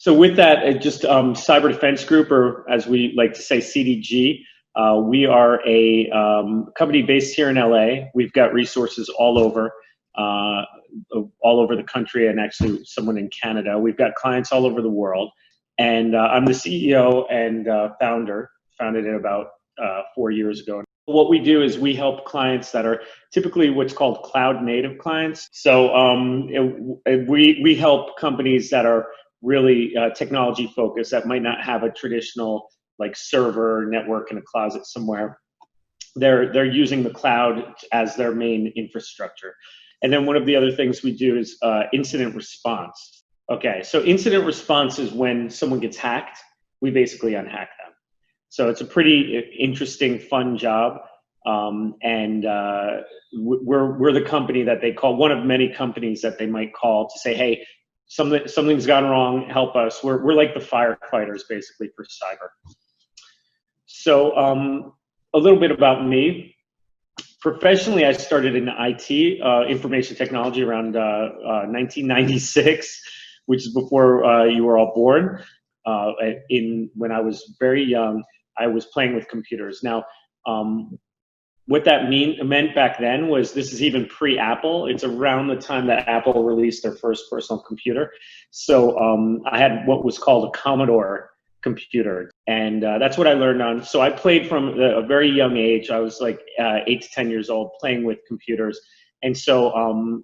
So with that, just Cyber Defense Group, or as we like to say, CDG. We are a company based here in LA. We've got resources uh, all over the country, and actually someone in Canada. We've got clients all over the world, and I'm the CEO and founder. Founded it about 4 years ago. What we do is we help clients that are typically what's called cloud native clients. So we help companies that are really technology focused, that might not have a traditional like server network in a closet somewhere. They're using the cloud as their main infrastructure. And then one of the other things we do is incident response. Okay, so incident response is when someone gets hacked, we basically unhack them. So it's a pretty interesting, fun job. And we're the company that they call, one of many companies that they might call to say, hey, something's gone wrong, help us. We're like the firefighters basically for cyber. So a little bit about me. Professionally, I started in IT, information technology, around 1996, which is before you were all born. When I was very young, I was playing with computers. Now, what that meant back then was, this is even pre-Apple. It's around the time that Apple released their first personal computer. So I had what was called a Commodore computer, and that's what I learned on. So I played from a very young age. I was like 8 to 10 years old playing with computers. And so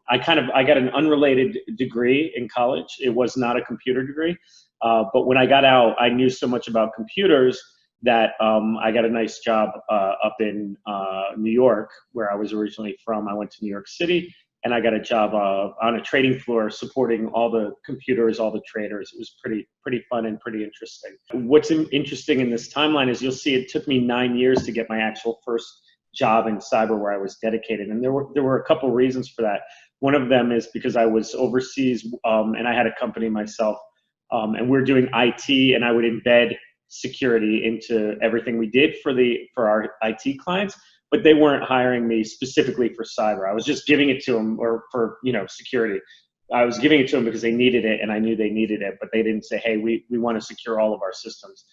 I got an unrelated degree in college. It was not a computer degree. But when I got out, I knew so much about computers that I got a nice job up in New York, where I was originally from. I went to New York City, and I got a job on a trading floor supporting all the computers, all the traders. It was pretty fun and pretty interesting. What's interesting in this timeline is, you'll see it took me 9 years to get my actual first job in cyber where I was dedicated. And there were a couple reasons for that. One of them is because I was overseas, and I had a company myself. And we're doing IT, and I would embed security into everything we did for our IT clients, but they weren't hiring me specifically for cyber. I was just giving it to them, or for security. I was giving it to them because they needed it, and I knew they needed it, but they didn't say, hey, we want to secure all of our systems.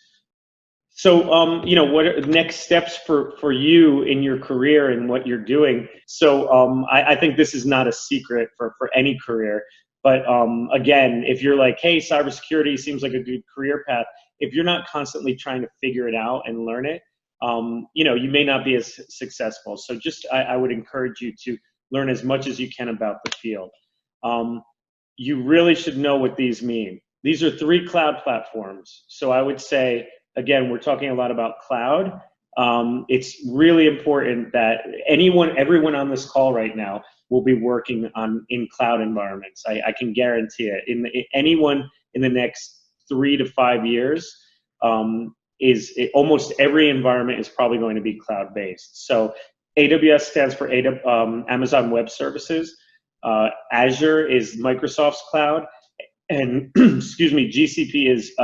So, what are the next steps for you in your career and what you're doing? So I think this is not a secret for any career. But again, if you're like, hey, cybersecurity seems like a good career path, if you're not constantly trying to figure it out and learn it, you may not be as successful. So I would encourage you to learn as much as you can about the field. You really should know what these mean. These are 3 cloud platforms. So I would say, again, we're talking a lot about cloud. It's really important that everyone on this call right now will be working in cloud environments. I can guarantee it. Anyone in the next 3 to 5 years, almost every environment is probably going to be cloud-based. So AWS stands for Amazon Web Services. Azure is Microsoft's cloud, and excuse me, GCP is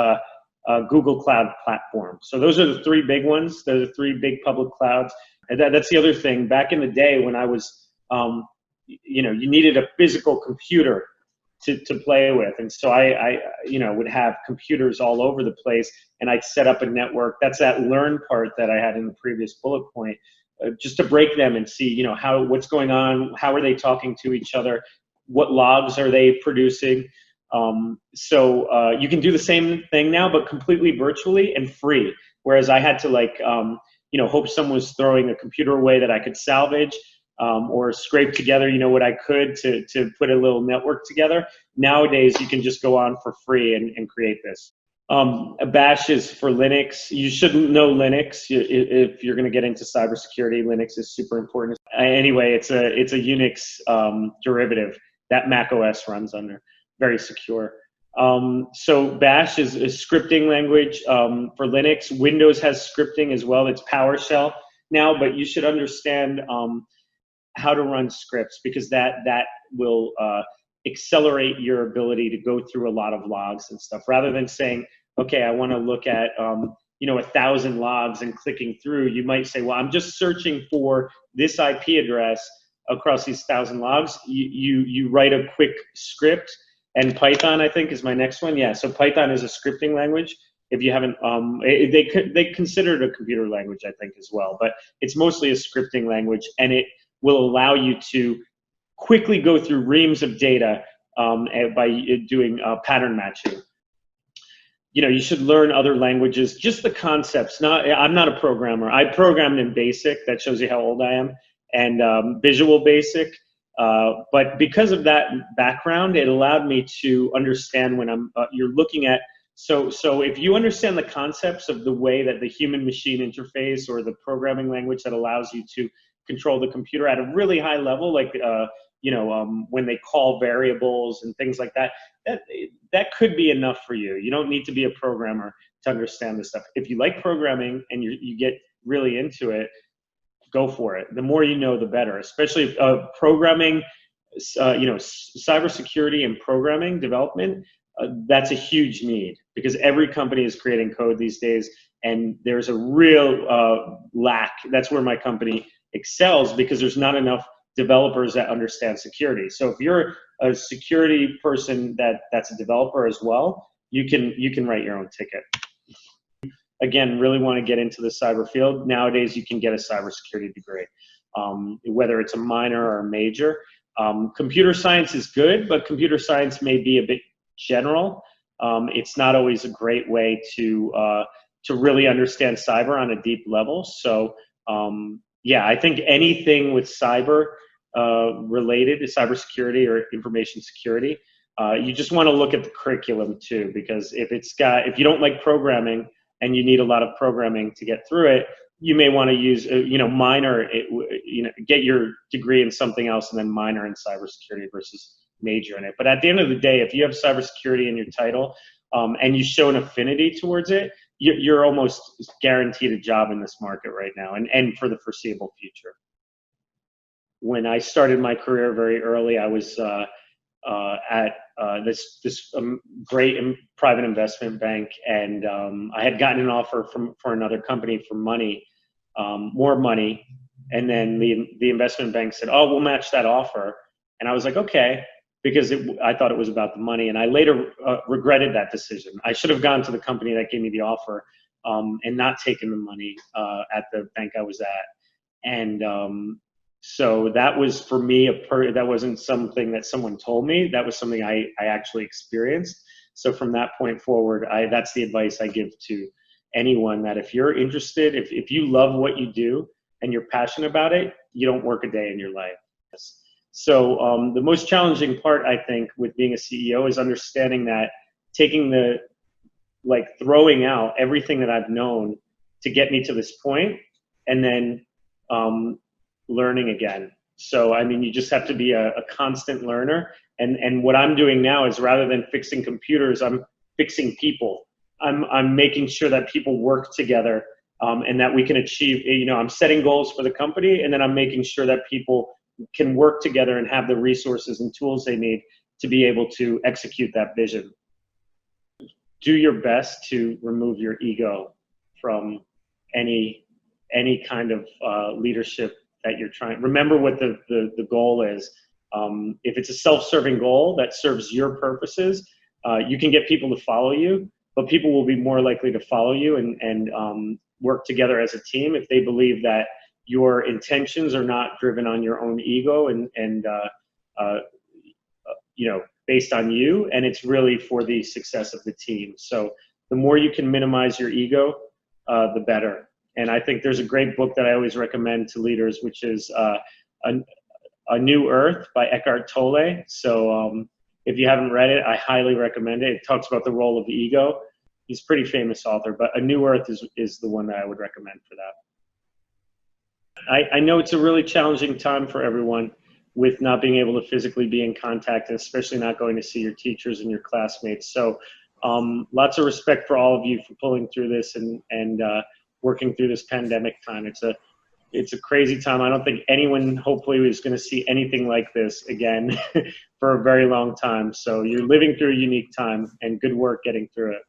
Google Cloud Platform. So those are the 3 big ones. They're the 3 big public clouds. And that's the other thing. Back in the day when I was, you needed a physical computer to play with. And so I would have computers all over the place, and I'd set up a network. That's that learn part that I had in the previous bullet point, just to break them and see, what's going on, how are they talking to each other, what logs are they producing. So you can do the same thing now, but completely virtually and free. Whereas I had to hope someone was throwing a computer away that I could salvage, or scrape together, what I could to put a little network together. Nowadays, you can just go on for free and create this. Bash is for Linux. You shouldn't know Linux if you're going to get into cybersecurity. Linux is super important. Anyway, it's a Unix derivative that Mac OS runs under. Very secure. So Bash is a scripting language for Linux. Windows has scripting as well. It's PowerShell now, but you should understand how to run scripts, because that will accelerate your ability to go through a lot of logs and stuff, rather than saying, okay, I want to look at 1,000 logs and clicking through. You might say, well, I'm just searching for this IP address across these 1,000 logs. You write a quick script And Python, I think, is my next one. Yeah, so Python is a scripting language. If you haven't, they consider it a computer language, I think, as well. But it's mostly a scripting language, and it will allow you to quickly go through reams of data by doing pattern matching. You should learn other languages, just the concepts. I'm not a programmer. I programmed in BASIC. That shows you how old I am, and Visual Basic. But because of that background, it allowed me to understand when you're looking at, so if you understand the concepts of the way that the human-machine interface or the programming language that allows you to control the computer at a really high level, like when they call variables and things like that, that could be enough for you. You don't need to be a programmer to understand this stuff. If you like programming and you get really into it, go for it. The more you know, the better. Especially programming, cybersecurity and programming development. That's a huge need because every company is creating code these days, and there's a real lack. That's where my company excels because there's not enough developers that understand security. So if you're a security person that's a developer as well, you can write your own ticket. Again, really want to get into the cyber field. Nowadays, you can get a cybersecurity degree, whether it's a minor or a major. Computer science is good, but computer science may be a bit general. It's not always a great way to really understand cyber on a deep level. So yeah, I think anything with cyber related to cybersecurity or information security, you just want to look at the curriculum too, because if you don't like programming and you need a lot of programming to get through it, you may want to use minor, get your degree in something else and then minor in cybersecurity versus major in it. But at the end of the day, if you have cybersecurity in your title and you show an affinity towards it, you're almost guaranteed a job in this market right now and for the foreseeable future. When I started my career very early, I was at this great private investment bank, and I had gotten an offer for another company for money, more money, and then the investment bank said, "Oh, we'll match that offer," and I was like, "Okay," because I thought it was about the money, and I later regretted that decision. I should have gone to the company that gave me the offer and not taken the money at the bank I was at, and so that was for me that wasn't something that someone told me. That was something I actually experienced. So from that point forward, that's the advice I give to anyone, that if you're interested, if you love what you do and you're passionate about it, you don't work a day in your life. So the most challenging part, I think, with being a CEO is understanding that throwing out everything that I've known to get me to this point and then learning again. So, I mean, you just have to be a constant learner. And what I'm doing now is, rather than fixing computers, I'm fixing people. I'm making sure that people work together and that we can achieve, I'm setting goals for the company, and then I'm making sure that people can work together and have the resources and tools they need to be able to execute that vision. Do your best to remove your ego from any kind of leadership that you're trying. Remember what the goal is. If it's a self-serving goal that serves your purposes, you can get people to follow you, but people will be more likely to follow you and work together as a team if they believe that your intentions are not driven on your own ego and based on you, and it's really for the success of the team. So the more you can minimize your ego, the better. And I think there's a great book that I always recommend to leaders, which is A New Earth by Eckhart Tolle. So if you haven't read it, I highly recommend it. It talks about the role of the ego. He's a pretty famous author, but A New Earth is the one that I would recommend for that. I know it's a really challenging time for everyone with not being able to physically be in contact, and especially not going to see your teachers and your classmates. So lots of respect for all of you for pulling through this and working through this pandemic time. It's a crazy time. I don't think anyone hopefully is going to see anything like this again for a very long time. So you're living through a unique time, and good work getting through it.